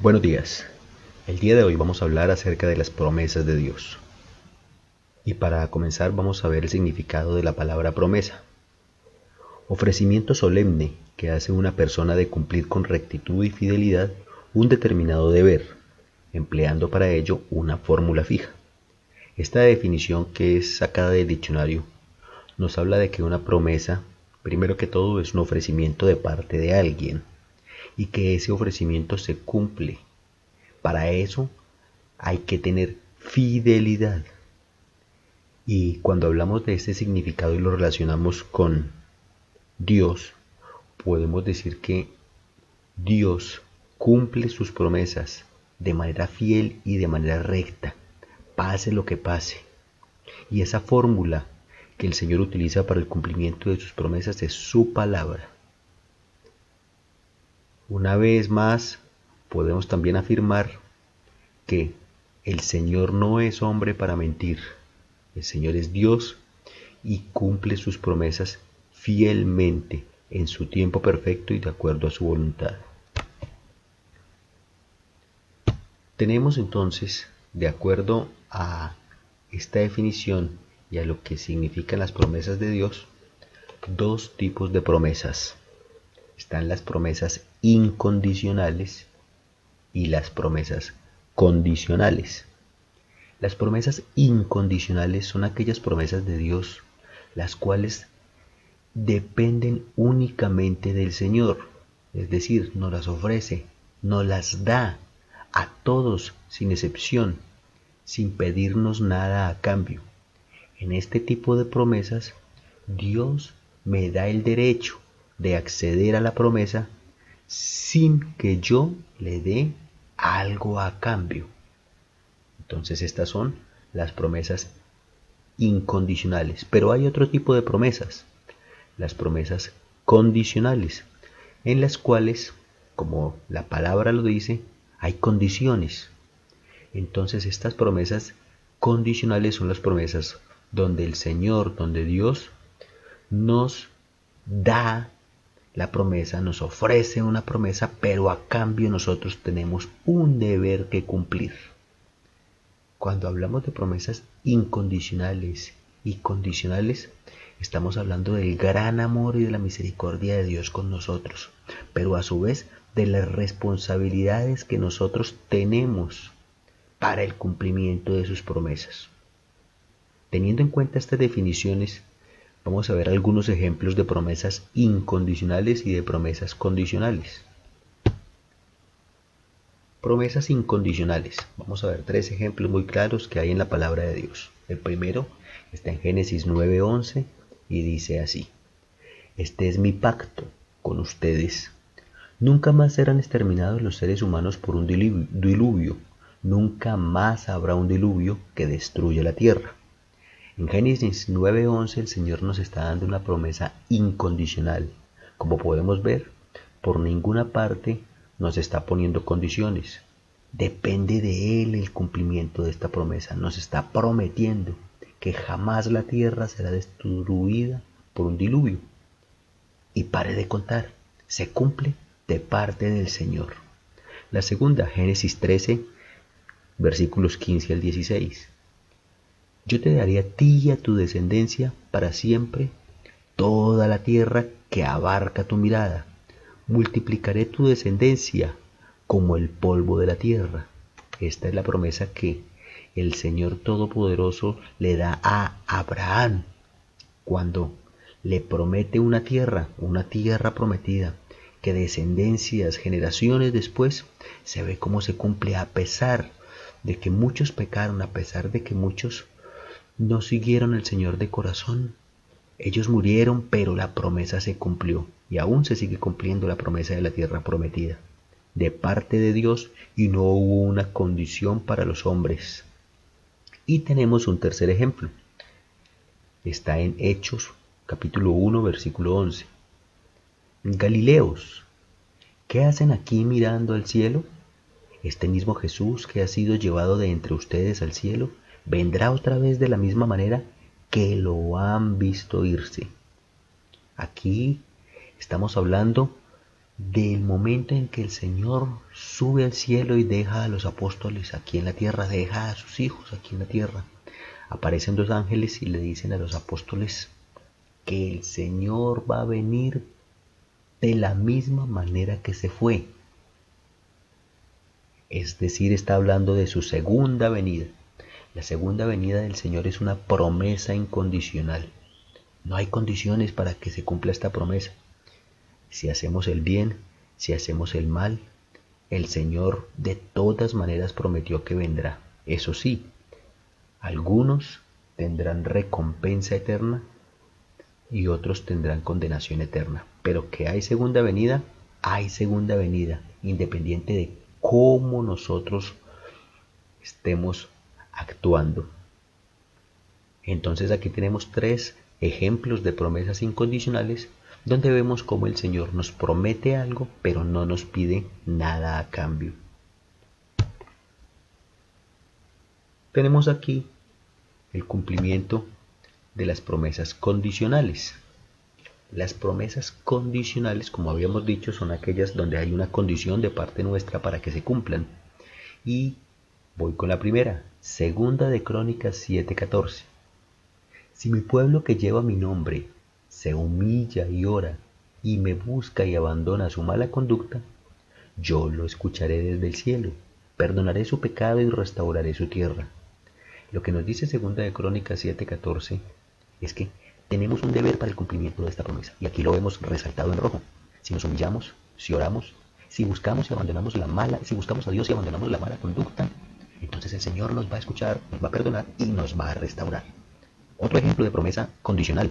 Buenos días. El día de hoy vamos a hablar acerca de las promesas de Dios. Y para comenzar vamos a ver el significado de la palabra promesa. Ofrecimiento solemne que hace una persona de cumplir con rectitud y fidelidad un determinado deber, empleando para ello una fórmula fija. Esta definición, que es sacada del diccionario, nos habla de que una promesa, primero que todo, es un ofrecimiento de parte de alguien y que ese ofrecimiento se cumple. Para eso hay que tener fidelidad. Y cuando hablamos de este significado y lo relacionamos con Dios, podemos decir que Dios cumple sus promesas de manera fiel y de manera recta, pase lo que pase. Y esa fórmula que el Señor utiliza para el cumplimiento de sus promesas es su palabra. Una vez más, podemos también afirmar que el Señor no es hombre para mentir. El Señor es Dios y cumple sus promesas fielmente en su tiempo perfecto y de acuerdo a su voluntad. Tenemos entonces, de acuerdo a esta definición y a lo que significan las promesas de Dios, dos tipos de promesas. Están las promesas incondicionales y las promesas condicionales. Las promesas incondicionales son aquellas promesas de Dios, las cuales dependen únicamente del Señor, es decir, nos las ofrece, nos las da a todos sin excepción, sin pedirnos nada a cambio. En este tipo de promesas, Dios me da el derecho de acceder a la promesa sin que yo le dé algo a cambio. Entonces estas son las promesas incondicionales. Pero hay otro tipo de promesas, las promesas condicionales, en las cuales, como la palabra lo dice, hay condiciones. Entonces estas promesas condicionales son las promesas donde el Señor, donde Dios nos da la promesa, nos ofrece una promesa, pero a cambio nosotros tenemos un deber que cumplir. Cuando hablamos de promesas incondicionales y condicionales, estamos hablando del gran amor y de la misericordia de Dios con nosotros, pero a su vez de las responsabilidades que nosotros tenemos para el cumplimiento de sus promesas. Teniendo en cuenta estas definiciones, vamos a ver algunos ejemplos de promesas incondicionales y de promesas condicionales. Promesas incondicionales. Vamos a ver tres ejemplos muy claros que hay en la palabra de Dios. El primero está en Génesis 9:11 y dice así: Este es mi pacto con ustedes. Nunca más serán exterminados los seres humanos por un diluvio. Nunca más habrá un diluvio que destruya la tierra. En Génesis 9:11 el Señor nos está dando una promesa incondicional. Como podemos ver, por ninguna parte nos está poniendo condiciones. Depende de Él el cumplimiento de esta promesa. Nos está prometiendo que jamás la tierra será destruida por un diluvio. Y pare de contar, se cumple de parte del Señor. La segunda, Génesis 13, versículos 15 al 16. Yo te daré a ti y a tu descendencia para siempre toda la tierra que abarca tu mirada. Multiplicaré tu descendencia como el polvo de la tierra. Esta es la promesa que el Señor Todopoderoso le da a Abraham cuando le promete una tierra prometida, que descendencias, generaciones después, se ve cómo se cumple a pesar de que muchos pecaron, a pesar de que muchos no siguieron al Señor de corazón. Ellos murieron, pero la promesa se cumplió y aún se sigue cumpliendo la promesa de la tierra prometida de parte de Dios, y no hubo una condición para los hombres. Y tenemos un tercer ejemplo. Está en Hechos capítulo 1 versículo 11. Galileos, ¿qué hacen aquí mirando al cielo? Este mismo Jesús que ha sido llevado de entre ustedes al cielo, vendrá otra vez de la misma manera que lo han visto irse. Aquí estamos hablando del momento en que el Señor sube al cielo y deja a los apóstoles aquí en la tierra, deja a sus hijos aquí en la tierra, aparecen dos ángeles y le dicen a los apóstoles que el Señor va a venir de la misma manera que se fue. Es decir, está hablando de su segunda venida. La segunda venida del Señor es una promesa incondicional. No hay condiciones para que se cumpla esta promesa. Si hacemos el bien, si hacemos el mal, el Señor de todas maneras prometió que vendrá. Eso sí, algunos tendrán recompensa eterna y otros tendrán condenación eterna. Pero que hay segunda venida, independiente de cómo nosotros estemos actuando. Entonces aquí tenemos tres ejemplos de promesas incondicionales donde vemos cómo el Señor nos promete algo, pero no nos pide nada a cambio. Tenemos aquí el cumplimiento de las promesas condicionales. Las promesas condicionales, como habíamos dicho, son aquellas donde hay una condición de parte nuestra para que se cumplan. Y voy con la primera, segunda de Crónicas 7:14. Si mi pueblo que lleva mi nombre se humilla y ora y me busca y abandona su mala conducta, yo lo escucharé desde el cielo, perdonaré su pecado y restauraré su tierra. Lo que nos dice segunda de Crónicas 7:14 es que tenemos un deber para el cumplimiento de esta promesa. Y aquí lo vemos resaltado en rojo. Si nos humillamos, si oramos, si buscamos y abandonamos si buscamos a Dios y abandonamos la mala conducta, entonces el Señor nos va a escuchar, nos va a perdonar y nos va a restaurar. Otro ejemplo de promesa condicional.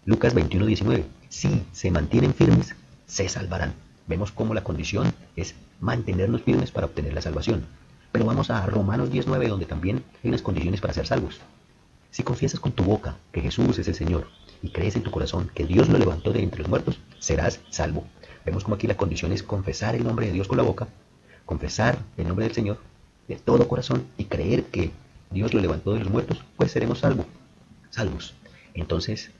Lucas 21:19. Si se mantienen firmes, se salvarán. Vemos cómo la condición es mantenernos firmes para obtener la salvación. Pero vamos a Romanos 10:9, donde también hay unas condiciones para ser salvos. Si confiesas con tu boca que Jesús es el Señor y crees en tu corazón que Dios lo levantó de entre los muertos, serás salvo. Vemos como aquí la condición es confesar el nombre de Dios con la boca, confesar el nombre del Señor de todo corazón y creer que Dios lo levantó de los muertos, pues seremos salvos. Entonces,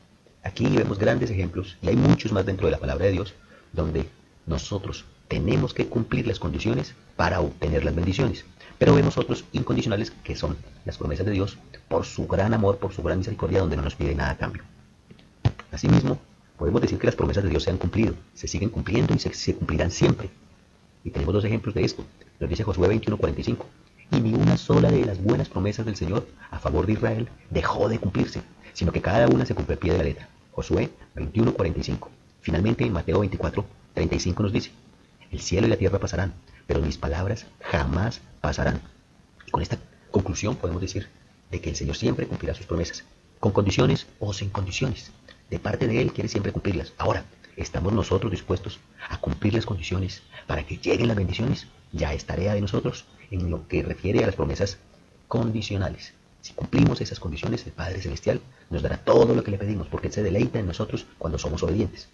aquí vemos grandes ejemplos, y hay muchos más dentro de la palabra de Dios, donde nosotros tenemos que cumplir las condiciones para obtener las bendiciones. Pero vemos otros incondicionales que son las promesas de Dios por su gran amor, por su gran misericordia, donde no nos pide nada a cambio. Asimismo, podemos decir que las promesas de Dios se han cumplido, se siguen cumpliendo y se cumplirán siempre. Y tenemos dos ejemplos de esto. Nos dice Josué 21:45. Y ni una sola de las buenas promesas del Señor a favor de Israel dejó de cumplirse, sino que cada una se cumplió al pie de la letra. Josué 21:45. Finalmente, en Mateo 24:35 nos dice, el cielo y la tierra pasarán, pero mis palabras jamás pasarán. Y con esta conclusión podemos decir de que el Señor siempre cumplirá sus promesas, con condiciones o sin condiciones. De parte de Él quiere siempre cumplirlas. Ahora, ¿estamos nosotros dispuestos a cumplir las condiciones para que lleguen las bendiciones? Ya es tarea de nosotros en lo que refiere a las promesas condicionales. Si cumplimos esas condiciones, el Padre Celestial nos dará todo lo que le pedimos, porque Él se deleita en nosotros cuando somos obedientes.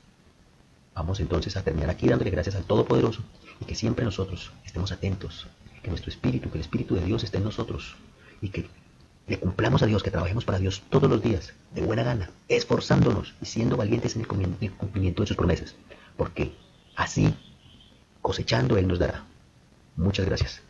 Vamos entonces a terminar aquí dándole gracias al Todopoderoso y que siempre nosotros estemos atentos, que nuestro espíritu, que el Espíritu de Dios esté en nosotros y que le cumplamos a Dios, que trabajemos para Dios todos los días, de buena gana, esforzándonos y siendo valientes en el cumplimiento de sus promesas, porque así, cosechando, Él nos dará. Muchas gracias.